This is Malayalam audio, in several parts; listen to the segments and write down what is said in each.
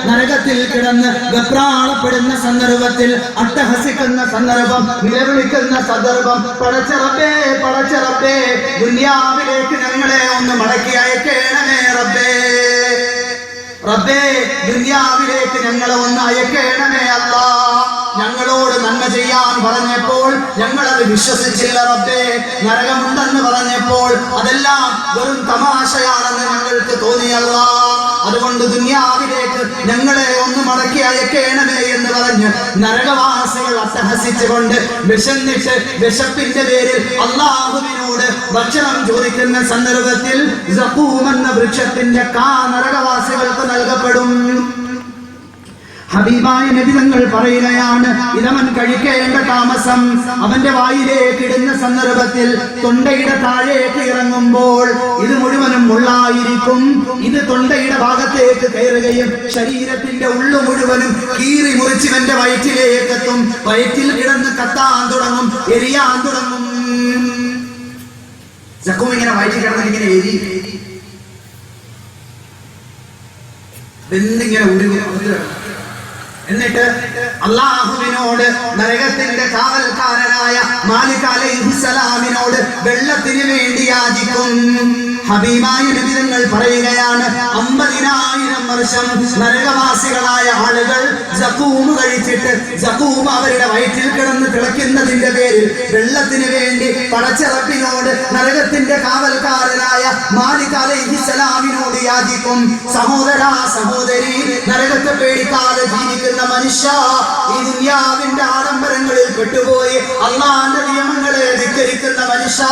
നരകത്തിൽ കിടന്ന് വെപ്രാളപ്പെടുന്ന സന്ദർഭത്തിൽ, അട്ടഹസിക്കുന്ന സന്ദർഭം, നിലവിളിക്കുന്ന സന്ദർഭം, പടച്ചറബേ പടച്ചറബേ ദുനിയാവിലേക്ക് ഞങ്ങളെ ഒന്ന് മടക്കി അയക്കേണമേ റബ്ബേ, റബ്ബേ ദുനിയാവിലേക്ക് ഞങ്ങളെ ഒന്ന് അയക്കേണമേ അല്ലാ. ഞങ്ങളോട് നന്മ ചെയ്യാൻ പറഞ്ഞപ്പോൾ ഞങ്ങളത് വിശ്വസിച്ചില്ല റബ്ബേ. നരകമുണ്ടെന്ന് പറഞ്ഞപ്പോൾ അതെല്ലാം വെറും തമാശയാണെന്ന് ഞങ്ങൾക്ക് തോന്നിയല്ല. അതുകൊണ്ട് ദുനിയാവിലേക്ക് ഞങ്ങളെ ഒന്ന് മടക്കി അയക്കേണമേ എന്ന് പറഞ്ഞ് നരകവാസികൾ അട്ടഹസിച്ചുകൊണ്ട് വിശന്നിട്ട് വിശപ്പിന്റെ പേരിൽ അല്ലാഹുവിനോട് ഭക്ഷണം ചോദിക്കുന്ന സന്ദർഭത്തിൽ സഖൂം എന്ന വൃക്ഷത്തിന്റെ നരകവാസികൾക്ക് നൽകപ്പെടും. ഹബീബായ നബി തങ്ങൾ പറയുകയാണ്, ഇതവൻ കഴിക്കേണ്ട താമസം അവന്റെ വായിലേക്ക് ഇടുന്ന സന്ദർഭത്തിൽ തൊണ്ടയുടെ താഴേക്ക് ഇറങ്ങുമ്പോൾ ഇത് മുഴുവനും മുള്ളായിരിക്കും. ഇത് തൊണ്ടയുടെ ഭാഗത്തേക്ക് കയറുകയും ശരീരത്തിന്റെ ഉള്ളു മുഴുവനും കീറി മുറിച്ചിവന്റെ വയറ്റിലേക്ക് എത്തും. വയറ്റിൽ കിടന്ന് കത്താൻ തുടങ്ങും, എരിയാൻ തുടങ്ങും. സഖൂം ഇങ്ങനെ വയറ്റിൽ കിടന്ന് ഇങ്ങനെ എരി എന്നിങ്ങനെ ഉരുകും. എന്നിട്ട് അല്ലാഹുവിനോട് നരകത്തിന്റെ കാവൽക്കാരനായ മാലിക് അലൈഹിസ്സലാമിനോട് വെള്ളത്തിന് വേണ്ടി യാചിക്കും. ഹബീബായ നബി തങ്ങൾ പറയുകയാണ്, 50,000 വർഷം നരകവാസികളായ ആളുകൾ സഖൂം കഴിച്ചിട്ട് സഖൂം അവരുടെ വയറ്റിൽ കിടന്ന് തിളയ്ക്കുന്നതിന്റെ പേരിൽ വെള്ളത്തിന് വേണ്ടി പടച്ചറപ്പിനോട് നരകത്തിന്റെ കാവൽക്കാരനായ മാലിക് അലൈഹിസ്സലാമിനോട് യാചിക്കും. സഹോദരാ സഹോദരി, നരകത്തെ പേടിക്കാതെ ജീവിക്കുന്ന മനുഷ്യ, ഈ ദുനിയാവിന്റെ ആഡംബരങ്ങളിൽ പെട്ടുപോയി അല്ലാഹുവിന്റെ നിയമങ്ങളെ ധിക്കരിക്കുന്ന മനുഷ്യ,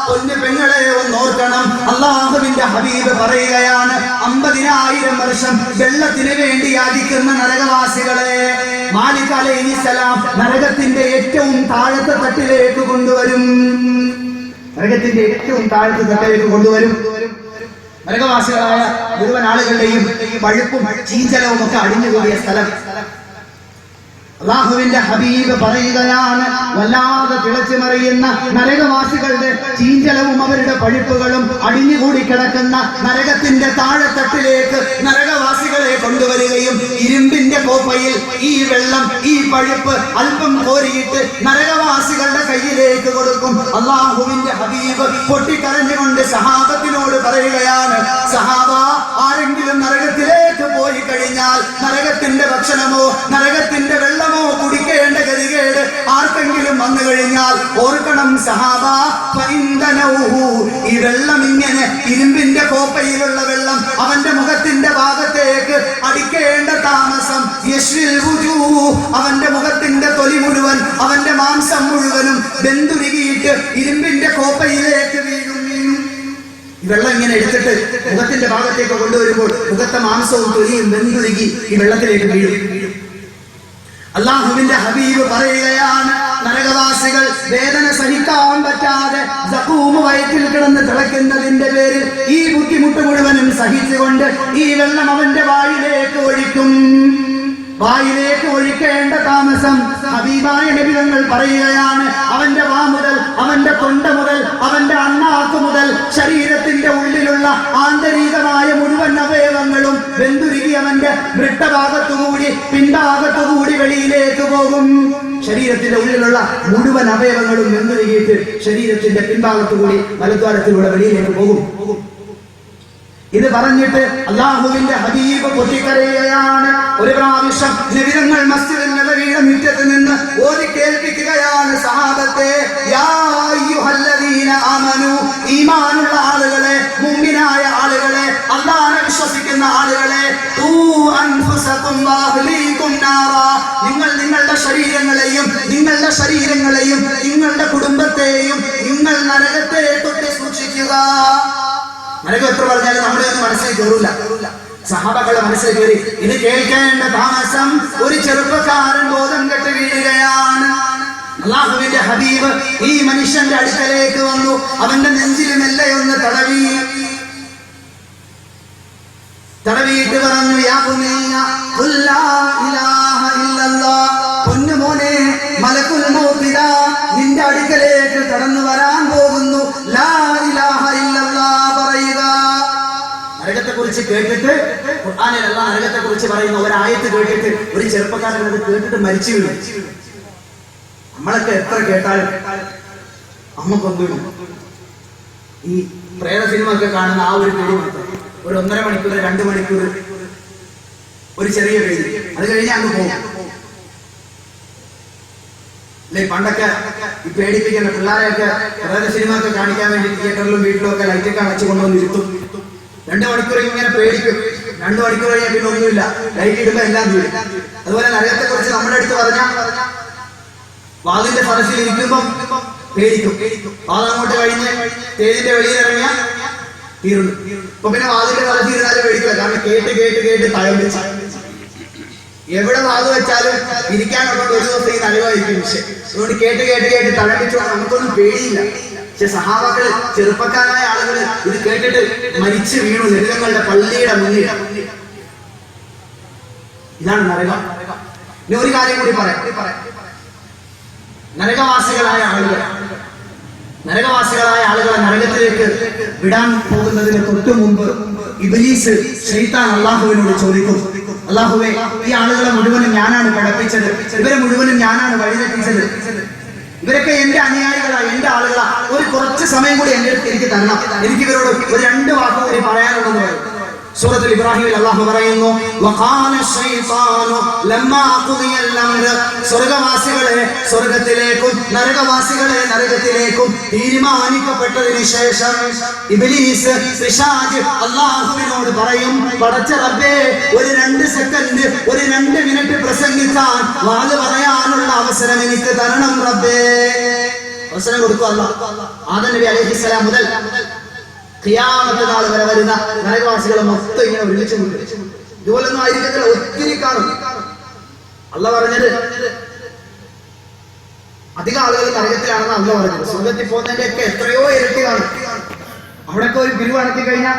പൊന്നു പെങ്ങളെ ഒന്നോർക്കണം. അല്ലാഹുവിന്റെ ഹബീബ് പറയുകയാണ്, 50,000 വർഷം വെള്ളത്തിന് വേണ്ടി യാചിക്കുന്ന നരകവാസികളെ മാലിക് അലൈഹിസ്സലാം നരകത്തിന്റെ ഏറ്റവും താഴത്തെ തട്ടിലേക്ക് കൊണ്ടുവരും. നരകത്തിന്റെ ഏറ്റവും താഴത്തെ തട്ടിലേക്ക് കൊണ്ടുവരും. നരകവാസികളായ മുഴുവൻ ആളുകളുടെയും പഴുപ്പും ചീഞ്ചലവും ഒക്കെ അടിഞ്ഞുകൂടിയ സ്ഥലം. അല്ലാഹുവിന്റെ ഹബീബ് പറയുകയാണ്, വല്ലാതെ തിളച്ചു മറിയുന്ന നരകവാസികളുടെ ചീഞ്ചലവും അവരുടെ പഴുപ്പുകളും അടിഞ്ഞുകൂടി കിടക്കുന്ന നരകത്തിന്റെ താഴെത്തട്ടിലേക്ക് നരകവാസികളെ കൊണ്ടുവരികയും ഇരുമ്പിന്റെ കോപ്പയിൽ ഈ വെള്ളം, ഈ പഴുപ്പ് അല്പം കോരിയിട്ട് നരകവാസികളുടെ കയ്യിലേക്ക് കൊടുക്കും. അല്ലാഹുവിന്റെ ഹബീബ് പൊട്ടിക്കരഞ്ഞുകൊണ്ട് സഹാബത്തിനോട് പറയുകയാണ്, സഹാബ, ആരെങ്കിലും നരകത്തിലേക്ക് പോയി കഴിഞ്ഞാൽ നരകത്തിന്റെ ഭക്ഷണമോ നരകത്തിന്റെ വെള്ളമോ കുടിക്കേണ്ട ഗതികേട് ആർക്കെങ്കിലും വന്നു കഴിഞ്ഞാൽ ഓർക്കണം സഹാബ, ഈ വെള്ളം ഇങ്ങനെ ഇരുമ്പിന്റെ കോപ്പയിലുള്ള വെള്ളം അവന്റെ മുഖത്തിന്റെ ഭാഗത്തേക്ക് അടിക്കേണ്ട താമസം, അവന്റെ മുഖത്തിന്റെ തൊലി മുഴുവൻ, അവന്റെ മാംസം മുഴുവനും വെന്തുരുകിയിട്ട് ഇരുമ്പിന്റെ കോപ്പയിലേക്ക് വീഴും. വെള്ളം ഇങ്ങനെ എടുത്തിട്ട് മുഖത്തിന്റെ ഭാഗത്തേക്ക് കൊണ്ടുവരുമ്പോൾ മുഖത്തെ മാംസവും തൊലിയും വെന്തുരുകി ഈ വെള്ളത്തിലേക്ക് വീഴും. അല്ലാഹുവിന്റെ ഹബീബ് പറയുകയാണ്, നരകവാസികൾ വേദന സഹിക്കാൻ പറ്റാതെ സഖൂം വയറ്റിൽ കിടന്ന് തിളയ്ക്കുന്നതിന്റെ പേരിൽ ഈ ബുദ്ധിമുട്ട് മുഴുവനും സഹിച്ചുകൊണ്ട് ഈ വെള്ളം അവന്റെ വായിലേക്ക് ഒഴിക്കും. വായിലേക്ക് ഒഴിക്കേണ്ട താമസം ഹബീബായ നബി തങ്ങൾ പറയുകയാണ്, അവന്റെ വാ മുതൽ, അവന്റെ തൊണ്ട മുതൽ, അവന്റെ അണ്ണാക്ക് മുതൽ ശരീരത്തിന്റെ ഉള്ളിലുള്ള ആന്തരികമായ മുഴുവൻ അവയവങ്ങളും വെന്തുരുകി അവന്റെ വൃട്ടഭാഗത്തുകൂടി പിൻഭാഗത്തുകൂടി വെളിയിലേക്ക് പോകും. ശരീരത്തിന്റെ ഉള്ളിലുള്ള മുഴുവൻ അവയവങ്ങളും വെന്തുരുകിയിട്ട് ശരീരത്തിന്റെ പിൻഭാഗത്തുകൂടി വലദ്വാരത്തിലൂടെ വെളിയിലേക്ക് പോകും. ഇത് പറഞ്ഞിട്ട് അല്ലാഹുവിന്റെ ഹബീബ് പൊട്ടിക്കരയുകയാണ്. ഒരു പ്രാവശ്യം നബി തങ്ങൾ മസ്ജിദുൽ നബവിയുടെ മുറ്റത്ത് നിന്ന് ഓതി കേൾപ്പിക്കുകയാണ്, സഹാബത്തെ, യാ അയ്യുഹല്ലദീന ആമനു, ഈമാനുള്ള ആളുകളെ, മുഅ്മിനായ ആളുകളെ, അല്ലാഹുവിനെ വിശ്വസിക്കുന്ന ആളുകളെ, ഖൂ അൻഫുസകും വഅഹ്ലീകും നാറാ, നിങ്ങൾ നിങ്ങളുടെ ശരീരങ്ങളെയും നിങ്ങളുടെ കുടുംബത്തെയും നിങ്ങൾ നരകത്തെ തൊട്ട് സൂക്ഷിക്കുക. നരകം എത്ര പറഞ്ഞാലും നമ്മുടെ ഒന്നും മനസ്സിൽ കയറില്ല. സഹാബകളുടെ മനസ്സിൽ കയറി. ഇത് കേൾക്കേണ്ട താമസം ഒരു ചെറുപ്പക്കാരൻ ബോധം കെട്ട് വീഴുകയാണ്. അല്ലാഹുവിന്റെ ഹബീബ് ഈ മനുഷ്യന്റെ അടുക്കലേക്ക് വന്നു. അവന്റെ നെഞ്ചിൽ മെല്ലെ ഒന്ന് തടവിയിട്ട് പറഞ്ഞു, യാ ബുനയ്യ ഖുൽ ലാ ഇലാഹ ഇല്ലല്ലാഹ്, പൊന്നുമോനെ, മലക്കുൽ മൗത്ത് നിന്റെ അടുക്കലേക്ക് കടന്നു വരാൻ പോകുന്നു. ലാ ഇലാഹ ഇല്ലല്ലാഹ് പറയുക. നരകത്തെ കുറിച്ച് കേട്ടിട്ട് ഖുർആനിൽ അല്ലാഹ് നരകത്തെ കുറിച്ച് പറയുന്ന ഒരായത്ത് കേട്ടിട്ട് ഒരു ചെറുപ്പക്കാരൻ അത് കേട്ടിട്ട് മരിച്ചു വീണു. നമ്മളൊക്കെ എത്ര കേട്ടാലും നമുക്കൊന്നും ഈ പ്രേത സിനിമ ഒക്കെ കാണുന്ന ആ ഒരു പേടി മാത്രം, ഒരു 1.5 മണിക്കൂർ 2 മണിക്കൂർ ഒരു ചെറിയ പേടി, അത് കഴിഞ്ഞ് അങ്ങ് പോകും അല്ലെ. പണ്ടൊക്കെ ഈ പേടിപ്പിക്കുന്ന പിള്ളേരെയൊക്കെ പ്രേത സിനിമ ഒക്കെ കാണിക്കാൻ വേണ്ടി തിയേറ്ററിലും വീട്ടിലും ഒക്കെ ലൈറ്റൊക്കെ അടച്ചു കൊണ്ടുവന്ന് ഇരുത്തും. 2 മണിക്കൂർ ഇങ്ങനെ പേടിക്കും. 2 മണിക്കൂർ കഴിഞ്ഞാൽ പിന്നെ ഒന്നുമില്ല, ലൈറ്റ് ഇടുമ്പോ എല്ലാം തീരും. അതുപോലെ നരകത്തെ കുറിച്ച് നമ്മുടെ അടുത്ത് പറഞ്ഞ വാതിന്റെ സദസ്സിൽ ഇരിക്കുമ്പം പേടിക്കും. വാദം അങ്ങോട്ട് കഴിഞ്ഞ് സ്റ്റേജിന്റെ വെളിയിലിറങ്ങിയ തീർന്നു. ഇപ്പൊ പിന്നെ വാതിന്റെ സദസ്സിൽ ഇരുന്നാലും പേടിക്കില്ല, കാരണം കേട്ട് കേട്ട് കേട്ട് തഴമ്പിച്ച് എവിടെ വാത് വെച്ചാലും ഇരിക്കാനുള്ള ഒരു ദിവസം ഈ നരകമായിരിക്കും വിഷയം. അതുകൊണ്ട് കേട്ട് കേട്ട് കേട്ട് തഴമ്പിച്ചു നമുക്കൊന്നും പേടിയില്ല. പക്ഷെ സഹാബാക്കള് ചെറുപ്പക്കാരായ ആളുകൾ ഇത് കേട്ടിട്ട് മരിച്ചു വീണു നരകങ്ങളുടെ പള്ളിയുടെ മുന്നിൽ. ഇതാണ് നരകം. ഇനി ഒരു കാര്യം കൂടി പറയാം. നരകവാസികളായ ആളുകളെ നരകത്തിലേക്ക് വിടാൻ പോകുന്നതിന് തൊട്ടു മുമ്പ് ഇബ്ലീസ് ശൈത്താൻ അള്ളാഹുവിനോട് ചോദിക്കും, അള്ളാഹുവേ, ഈ ആളുകളെ മുഴുവനും ഞാനാണ് പഠിപ്പിച്ചത്, ഇവരെ മുഴുവനും ഞാനാണ് വഴിതെറ്റിച്ചത്, ഇവരൊക്കെ എന്റെ അനുയായികളാണ്, എന്റെ ആളുകളാ, ഒരു കുറച്ച് സമയം കൂടി എന്റെ അടുത്ത് എനിക്ക് തരണം, എനിക്ക് ഇവരോട് ഒരു 2 വാക്ക് കൂടി പറയാനുണ്ടെന്ന് പറയും. സൂറത്തുൽ ഇബ്രാഹിമിൽ അല്ലാഹു പറയുന്നു, വഖാല ശൈത്താനു ലമ്മാ ഖുദിയൽ അംർ, സ്വർഗ്ഗവാസികളെ സ്വർഗ്ഗത്തിലേക്കും നരകവാസികളെ നരകത്തിലേക്കും തീരുമാനിക്കപ്പെട്ടതിന് ശേഷം ഇബ്ലീസ് പിശാച് അല്ലാഹുവിനോട് പറയും, പടച്ച റബ്ബേ, ഒരു 2 സെക്കൻഡ് ഒരു 2 മിനിറ്റ് പ്രസംഗിക്കാൻ വാല് പറയാനുള്ള അവസരം എനിക്ക് തരണം റബ്ബേ. അവസരം കൊടുക്കും അല്ലാഹ്. ആദം നബി അലൈഹിസ്സലാം മുതൽ ഖിയാമത്ത് നാൾ വരെ വരുന്ന നരകവാസികളെ മൊത്തം ഇങ്ങനെ ഒരുമിച്ച് വിട്ടു. ഇതുപോലൊന്നും ആയിരിക്കത്തില്ല, ഒത്തിരി കാണും. അള്ളാഹ് പറഞ്ഞത് അധികം ആളുകൾ നരകത്തിലാണെന്ന് അള്ളാഹ് പറഞ്ഞത്. സ്വർഗ്ഗത്തിൽ പോകുന്നതിന്റെ ഒക്കെ എത്രയോ ഇരട്ടി കാണും. അവിടെയൊക്കെ ഒരു പിരിവ് നടത്തി കഴിഞ്ഞാൽ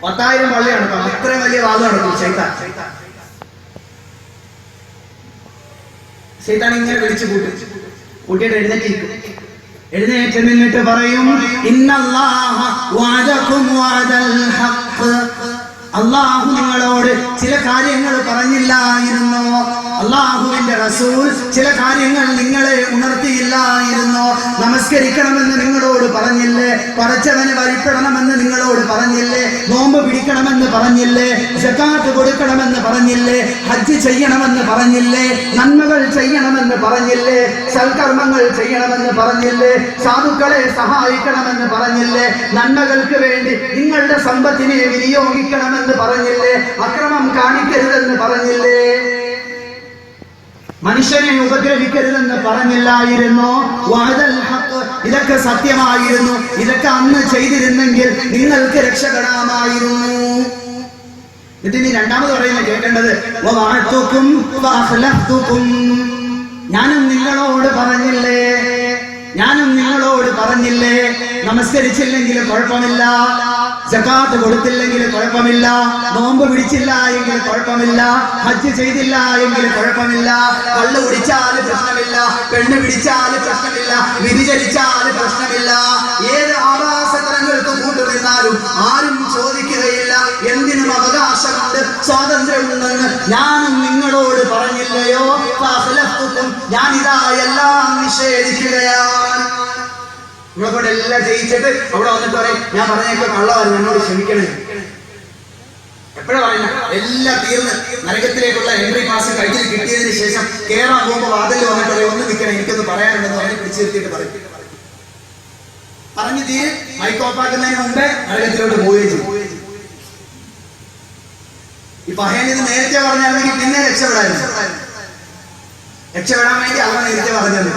10,000 പള്ളി നടക്കാം. അത്രയും വലിയ വാദം നടക്കും ശൈത്താൻ. ശൈത്താൻ ഇങ്ങനെ വിളിച്ചു കൂട്ടിയിട്ട് എഴുന്നേറ്റിരിക്കും. എഴുന്നേറ്റ് നിന്നിട്ട് പറയും, ഇന്നല്ലാഹ വഅദകും വഅദൽ ഹഖ്, അല്ലാഹു നിങ്ങളോട് ചില കാര്യങ്ങൾ പറഞ്ഞില്ലായിരുന്നോ? അല്ലാഹുവിന്റെ റസൂൽ ചില കാര്യങ്ങൾ നിങ്ങളെ ഉണർത്തിയില്ലായിരുന്നോ? നമസ്കരിക്കണമെന്ന് നിങ്ങളോട് പറഞ്ഞില്ലേ? പടച്ചവന് വഴിപ്പെടണമെന്ന് നിങ്ങളോട് പറഞ്ഞില്ലേ? നോമ്പ് പിടിക്കണമെന്ന് പറഞ്ഞില്ലേ? സകാത്ത് കൊടുക്കണമെന്ന് പറഞ്ഞില്ലേ? ഹജ്ജ് ചെയ്യണമെന്ന് പറഞ്ഞില്ലേ? നന്മകൾ ചെയ്യണമെന്ന് പറഞ്ഞില്ലേ? സൽക്കർമ്മങ്ങൾ ചെയ്യണമെന്ന് പറഞ്ഞില്ലേ? സാധുക്കളെ സഹായിക്കണമെന്ന് പറഞ്ഞില്ലേ? നന്മകൾക്ക് വേണ്ടി നിങ്ങളുടെ സമ്പത്തിനെ വിനിയോഗിക്കണമെന്ന് പറഞ്ഞില്ലേ? അക്രമം കാണിക്കരുതെന്ന് പറഞ്ഞില്ലേ? മനുഷ്യനെ ഉപദ്രവിക്കരുതെന്ന് പറഞ്ഞില്ലായിരുന്നോ? വഅദൽ ഹഖ്, ഇതൊക്കെ സത്യമായിരുന്നു. ഇതൊക്കെ അന്ന് ചെയ്തിരുന്നെങ്കിൽ നിങ്ങൾക്ക് രക്ഷപ്പെടാമായിരുന്നു. ഇതിന് രണ്ടാമത് പറയുന്നത് കേൾക്കേണ്ടത്, വഅഅതുകും വഅഖ്ലഫ്തുകും, ഞാനും നിങ്ങളോട് പറഞ്ഞില്ലേ നമസ്കരിച്ചില്ലെങ്കിൽ കുഴപ്പമില്ല, സകാത്ത് കൊടുത്തില്ലെങ്കിൽ കുഴപ്പമില്ല, നോമ്പ് പിടിച്ചില്ല എങ്കിൽ കുഴപ്പമില്ല, ഹജ്ജ് ചെയ്തില്ല എങ്കിൽ കുഴപ്പമില്ല, കള്ളു കുടിച്ചാൽ പ്രശ്നമില്ല, പെണ്ണ് പിടിച്ചാൽ പ്രശ്നമില്ല, വ്യഭിചരിച്ചാൽ പ്രശ്നമില്ല, ഏത് ആവാസതലങ്ങൾക്ക് കൂട്ടുനിന്നാലും ആരും ചോദിക്കുകയില്ല, എന്തിനും അവകാശമുണ്ട്, സ്വാതന്ത്ര്യമുണ്ടെന്ന് ഞാനും നിങ്ങളോട് പറഞ്ഞില്ലയോ? ഞാനിതാ എല്ലാം നിഷേധിക്കുകയാണ്. നമ്മളെ കൊണ്ട് എല്ലാം ചെയ്യിച്ചിട്ട് അവിടെ വന്നിട്ട് പറയും, ഞാൻ പറഞ്ഞേക്കെ കള്ളവായിരുന്നു, എന്നോട് ക്ഷമിക്കണേ. എപ്പോഴാ പറയുന്ന എല്ലാം തീർന്ന് നരകത്തിലേക്കുള്ള എൻട്രി പാസ് കയ്യിൽ കിട്ടിയതിന് ശേഷം കേറാൻ പോകുമ്പോൾ വാതിൽ വന്നിട്ട് പറയും, ഒന്ന് നിൽക്കണം, എനിക്കൊന്ന് പറയാനുണ്ടെന്ന് പറഞ്ഞ് പിടിച്ചു നിർത്തിയിട്ട് പറഞ്ഞു തീരെ മൈക്കോപ്പാക്കുന്നതിന് മുമ്പേ നരകത്തിലോട്ട് പോവുകയും ചെയ്യും. ഈ പഹേനിത് നേരത്തെ പറഞ്ഞായിരുന്നെങ്കിൽ പിന്നെ രക്ഷപ്പെടാൻ വേണ്ടി അവൻ നേരത്തെ പറഞ്ഞത്.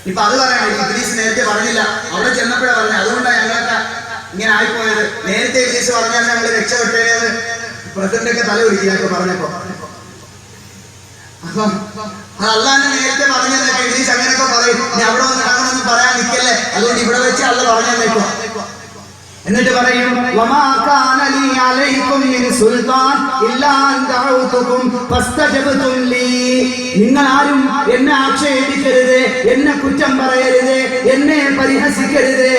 ഇപ്പൊ അത് പറയണം, ഇബ്ലീസ് നേരത്തെ പറഞ്ഞില്ല, അവിടെ ചെന്നപ്പോഴേ പറഞ്ഞു, അതുകൊണ്ടാണ് ഞങ്ങളൊക്കെ ഇങ്ങനെ ആയിപ്പോയത്. നേരത്തെ ഇബ്ലീസ് പറഞ്ഞാൽ ഞങ്ങൾ രക്ഷപ്പെട്ടത് പ്രസിഡന്റൊക്കെ തല ഒരിക്കലൊക്കെ പറഞ്ഞപ്പോ. അപ്പം അത് അള്ളാന്റെ നേരത്തെ പറഞ്ഞതൊക്കെ ഇബ്ലീസ് അങ്ങനെയൊക്കെ പറയും. ഇനി അവിടെ വന്ന് അങ്ങനൊന്നും പറയാൻ നിൽക്കല്ലേ, അതുകൊണ്ട് ഇവിടെ വെച്ച് അള്ള പറഞ്ഞേക്കോ. എന്നിട്ട് പറയും, വമാ കാന ലീ അലൈക്കും മിൻ സുൽത്താൻ ഇല്ലാ അൻ ദഅഉതുകും ഫസ്തജബ്തും ലീ, നിങ്ങൾ ആരും എന്നെ ആക്ഷേപിക്കരുത്, എന്നെ കുറ്റം പറയരുത്, എന്നെ പരിഹസിക്കരുത്.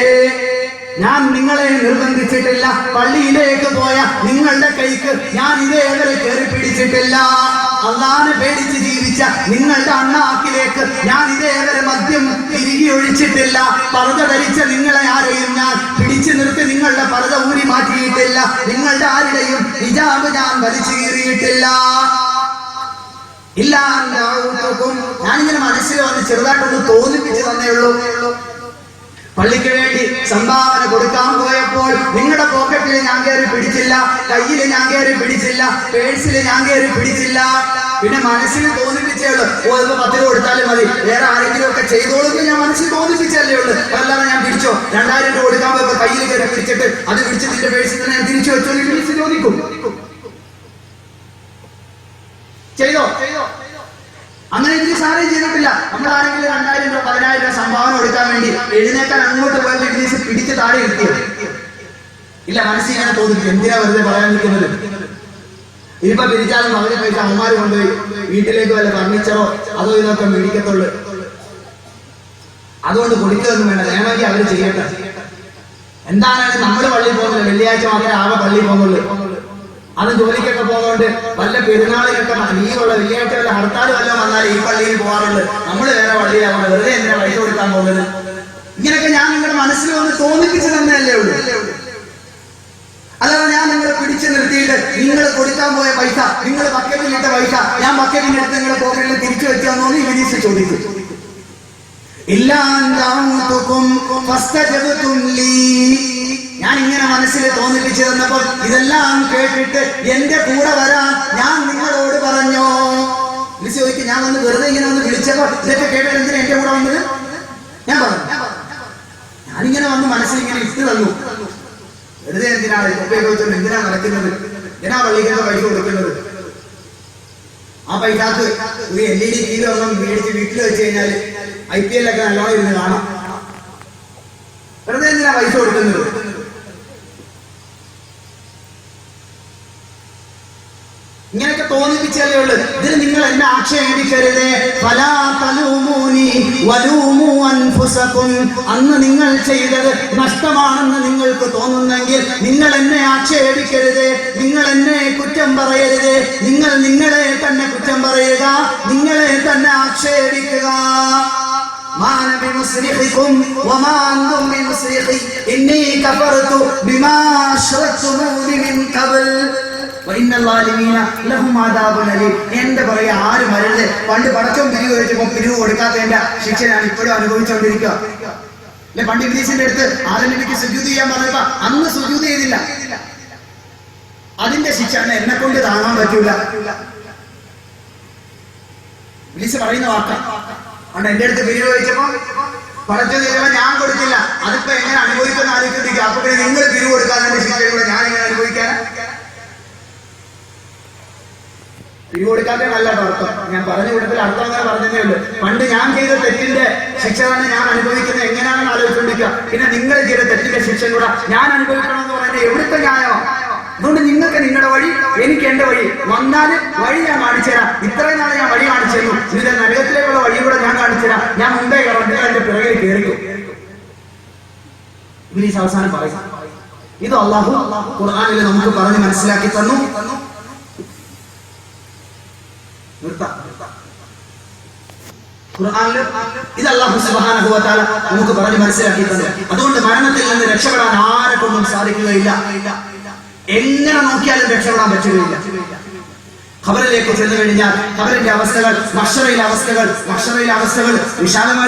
ഞാൻ നിങ്ങളെ നിർബന്ധിച്ചിട്ടില്ല. പള്ളിയിലേക്ക് പോയ നിങ്ങളുടെ കൈക്ക് ഞാൻ ഇതേവരെ കയറി പിടിച്ചിട്ടില്ല. അള്ളാനെ പേടിച്ച് ജീവിച്ച നിങ്ങളുടെ അണ്ണാക്കിലേക്ക് ഞാൻ ഇതേവരെ മദ്യം തിരികെ ഒഴിച്ചിട്ടില്ല. പർദ്ദ ധരിച്ച നിങ്ങളെ ആരെയും ഞാൻ പിടിച്ചു നിർത്തി നിങ്ങളുടെ പർദ്ദ ഊരി മാറ്റിയിട്ടില്ല. നിങ്ങളുടെ ആരുടെയും ഹിജാബ് ഞാൻ വലിച്ചു കീറിയിട്ടില്ല. ഇല്ല, ഞാനിങ്ങനെ മനസ്സിൽ വന്ന് ചെറുതായിട്ടൊന്ന് തോന്നിപ്പിച്ച് തന്നേ ഉള്ളൂ. പള്ളിക്ക് വേണ്ടി സംഭാവന കൊടുക്കാൻ പോയപ്പോൾ നിങ്ങളുടെ പോക്കറ്റിൽ ഞാൻ കയറി പിടിച്ചില്ല, കയ്യിൽ ഞാൻ കയറി പിടിച്ചില്ല, പേഴ്സിൽ ഞാൻ കയറി പിടിച്ചില്ല. പിന്നെ മനസ്സിൽ തോന്നിപ്പിച്ചേ ഉള്ളൂ. ഇപ്പൊ 10 രൂപ കൊടുത്താലും മതി, വേറെ ആരെങ്കിലും ഒക്കെ ചെയ്തോളൂ ഞാൻ മനസ്സിൽ തോന്നിപ്പിച്ചല്ലേ ഉള്ളൂ. അല്ലാതെ ഞാൻ പിടിച്ചോ 2000 രൂപ കൊടുക്കാൻ പോയപ്പോ കയ്യിൽ കയറി പിടിച്ചിട്ട് അത് പിടിച്ച് നിന്റെ പേഴ്സിൽ തന്നെ ഞാൻ തിരിച്ചു വെച്ചോ വിളിച്ച് ചോദിക്കും. ചെയ്തോ? അങ്ങനെ ഇതിന് സാറേ ചെയ്തിട്ടില്ല. നമ്മൾ ആരെങ്കിലും 2000 രൂപ 10,000 രൂപ സംഭാവന കൊടുക്കാൻ വേണ്ടി എഴുന്നേക്കാൻ അങ്ങോട്ട് പോയപ്പോൾ ഇംഗ്ലീഷ് പിടിച്ച് താഴെ ഇരുത്തിയത് ഇല്ല. മനസ്സിൽ ഇങ്ങനെ തോന്നിച്ചു, എന്തിനാ വെറുതെ പറയാൻ നിൽക്കുന്നത്? ഇനിയിപ്പോ പിരിച്ചാലും പകുതി പൈസ അമ്മമാര് കൊണ്ടുപോയി വീട്ടിലേക്ക് വല്ല ഫർണിച്ചറോ അതോ ഇതൊക്കെ മേടിക്കത്തുള്ളു. അതുകൊണ്ട് കൊടുക്കുകയൊന്നും വേണ്ട, വേണമെങ്കിൽ അവര് ചെയ്യട്ടെ. എന്തായാലും നമ്മള് പള്ളിയിൽ പോകുന്നില്ല, വെള്ളിയാഴ്ച മാത്രമേ ആകെ പള്ളിയിൽ പോകുന്നുള്ളൂ. അത് ജോലിക്കൊക്കെ പോകുന്നുണ്ട്. വല്ല പെരുന്നാളിനൊക്കെ ലീവുള്ള വെള്ളിയാഴ്ച വല്ല ഹർത്താൽ വല്ലതും വന്നാൽ ഈ പള്ളിയിൽ പോകാറുണ്ട്. നമ്മള് വേറെ പള്ളിയിലാവുന്നത്, വെറുതെ എന്തിനാ പൈസ കൊടുക്കാൻ പോകുന്നത്? ഇങ്ങനെയൊക്കെ ഞാൻ നിങ്ങളുടെ മനസ്സിൽ വന്ന് തോന്നിപ്പിച്ചു തന്നെയല്ലേ ഉള്ളൂ. അല്ലാതെ ഞാൻ നിങ്ങളെ പിടിച്ചു നിർത്തിയിട്ട് നിങ്ങൾ കൊടുക്കാൻ പോയ പൈസ, നിങ്ങൾ ബക്കറ്റിലിട്ട പൈസ ഞാൻ ബക്കറ്റിന്റെ അടുത്ത് നിങ്ങളുടെ പോക്കറ്റിൽ തിരിച്ചു വെച്ചാന്നോ ഇംഗ്ലീഷ് ചോദിക്കും. ഞാൻ ഇങ്ങനെ മനസ്സിൽ തോന്നിപ്പിച്ചു തന്നപ്പോൾ ഇതെല്ലാം കേട്ടിട്ട് എന്റെ കൂടെ വരാൻ ഞാൻ നിങ്ങളോട് പറഞ്ഞോ. വിളിച്ചു ചോദിക്കും, ഞാൻ വന്ന് വെറുതെ ഇങ്ങനെ വന്ന് വിളിച്ചപ്പോ ഇതൊക്കെ കേട്ടിട്ട് എന്തിനാ എന്റെ കൂടെ വന്നത്? ഞാൻ പറഞ്ഞു, ഞാനിങ്ങനെ വന്ന് മനസ്സിൽ ഇങ്ങനെ ഇട്ട് തന്നു. വെറുതെ എന്തിനാണ് ഉപയോഗിച്ചോണ്ട് എന്തിനാ നടക്കുന്നത്? എന്തിനാ പള്ളിക്കൊക്കെ പൈസ കൊടുക്കുന്നത്? ആ പൈസക്ക് ഒരു LED TV ഒന്നും മേടിച്ച് വീട്ടിൽ വെച്ച് കഴിഞ്ഞാൽ IPL ഒക്കെ നല്ലോണം ഇരുന്ന് കാണാം. വെറുതെ എന്തിനാ പൈസ കൊടുക്കുന്നത്? ഇങ്ങനെയൊക്കെ തോന്നിപ്പിച്ചാലേ ഉള്ളു. ഇതിന് നിങ്ങൾ എന്നെ ആക്ഷേപിക്കരുതേ. ഫലാ തലൂമൂനി വലൂമു അൻഫുസകും. അന്ന് നിങ്ങൾ ചെയ്തത് നഷ്ടമാണെന്ന് നിങ്ങൾക്ക് തോന്നുന്നെങ്കിൽ നിങ്ങൾ എന്നെ ആക്ഷേപിക്കരുതേ, നിങ്ങൾ എന്നെ കുറ്റം പറയരുതേ. നിങ്ങൾ നിങ്ങളെ തന്നെ കുറ്റം പറയുക, നിങ്ങളെ തന്നെ ആക്ഷേപിക്കുക. മാ ബിമുസ്രിഖികും വമാ അൻതും ബിമുസ്രിഖി ഇന്നി കഫർതു ബിമാ അശ്റക്തുമൂനി മിൻ ഖബൽ എന്റെ പറയാ ആരും വരരുത്. പണ്ട് പടക്കം പിരിവ് വെച്ചപ്പോ പിരിവ് കൊടുക്കാത്തതിന്റെ ശിക്ഷ ഞാൻ ഇപ്പോഴും അനുഭവിച്ചുകൊണ്ടിരിക്കുക. അല്ലെ, പണ്ട് ഇംഗ്ലീഷിന്റെ അടുത്ത് ആദ്യം എനിക്ക് സുജൂദ് ചെയ്യാൻ പറഞ്ഞപ്പോ അന്ന് സുജൂദ് ചെയ്തില്ല. അതിന്റെ ശിക്ഷ എന്നെ കൊണ്ട് താങ്ങാൻ പറ്റൂല. ഇംഗ്ലീഷ് പറയുന്ന വാക്ക അതുകൊണ്ട് എന്റെ അടുത്ത് പിരിവ് വെച്ചപ്പോ പടച്ചു തീരുമ്പോ ഞാൻ കൊടുത്തില്ല. അതിപ്പോ എങ്ങനെ അനുഭവിക്കുന്ന ആലോചിച്ചിരിക്കുക. അപ്പൊ പിന്നെ നിങ്ങൾ പിരിവ് കൊടുക്കാതെ ശിക്ഷയും കൂടെ ഞാൻ എങ്ങനെ അനുഭവിക്കാൻ? പിരിവ് കൊടുക്കാതെ നല്ല അർത്ഥം. ഞാൻ പറഞ്ഞ കൂട്ടത്തിൽ അർത്ഥം അങ്ങനെ പറഞ്ഞതേ ഉള്ളൂ. പണ്ട് ഞാൻ ചെയ്ത തെറ്റിന്റെ ശിക്ഷ തന്നെ ഞാൻ അനുഭവിക്കുന്നത് എങ്ങനെയാണെന്ന് ആലോചിച്ചുകൊണ്ടിരിക്കുക. പിന്നെ നിങ്ങൾ ചെയ്ത തെറ്റിന്റെ ശിക്ഷ കൂടെ ഞാൻ അനുഭവിക്കണമെന്ന് പറയുന്നത് എവിടുത്തെ ന്യായമാണ്? അതുകൊണ്ട് നിങ്ങൾക്ക് നിങ്ങളുടെ വഴി, എനിക്ക് എന്റെ വഴി. വന്നാല് വഴി ഞാൻ കാണിച്ചു തരാം. ഇത്രയും നാളെ ഞാൻ വഴി കാണിച്ചു തന്നു. ഇതിന്റെ നരകത്തിലേക്കുള്ള വഴി കൂടെ ഞാൻ കാണിച്ചു തരാം. ഞാൻ മുമ്പേ കയറും, എന്റെ പിറകിൽ കയറിക്കും. ഇബ്ലീസ് അവസാനം പറയും. ഇത് അല്ലാഹു ഖുർആനിൽ നമുക്ക് പറഞ്ഞ് മനസ്സിലാക്കി തന്നു. ഖുർആനിൽ ഇത് അല്ലാഹു സുബ്ഹാനഹു വ തആല നമുക്ക് പറഞ്ഞ് മനസ്സിലാക്കി തന്നു. അതുകൊണ്ട് മരണത്തിൽ നിന്ന് രക്ഷപ്പെടാൻ ആരെ കൊണ്ടും സാധിക്കുകയില്ല. എങ്ങനെ നോക്കിയാലും രക്ഷപ്പെടാൻ പറ്റുകയില്ല. ഖബറിലേക്ക് ചെന്നു കഴിഞ്ഞാൽ ഖബറിന്റെ അവസ്ഥകൾ, മഹ്ശറിലെ അവസ്ഥകൾ വിശാലമായി